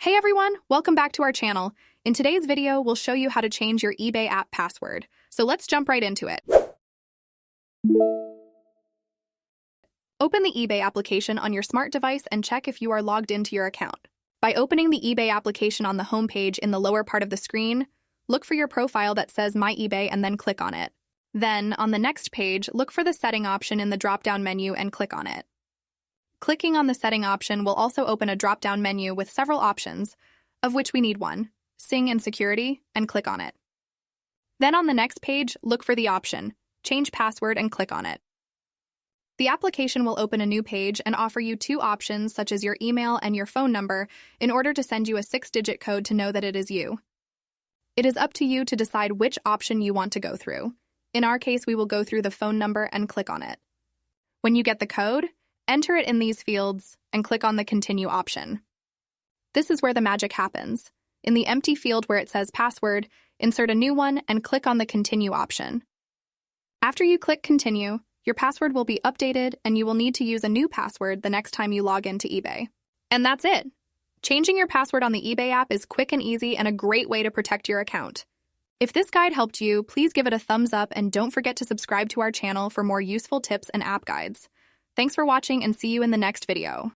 Hey everyone, welcome back to our channel. In today's video, we'll show you how to change your eBay app password. So let's jump right into it. Open the eBay application on your smart device and check if you are logged into your account. By opening the eBay application on the home page in the lower part of the screen, look for your profile that says My eBay and then click on it. Then, on the next page, look for the setting option in the drop-down menu and click on it. Clicking on the setting option will also open a drop-down menu with several options, of which we need one, Sing and Security, and click on it. Then on the next page, look for the option, Change Password, and click on it. The application will open a new page and offer you two options such as your email and your phone number in order to send you a 6-digit code to know that it is you. It is up to you to decide which option you want to go through. In our case, we will go through the phone number and click on it. When you get the code, enter it in these fields and click on the Continue option. This is where the magic happens. In the empty field where it says Password, insert a new one and click on the Continue option. After you click Continue, your password will be updated and you will need to use a new password the next time you log into eBay. And that's it! Changing your password on the eBay app is quick and easy and a great way to protect your account. If this guide helped you, please give it a thumbs up and don't forget to subscribe to our channel for more useful tips and app guides. Thanks for watching and see you in the next video.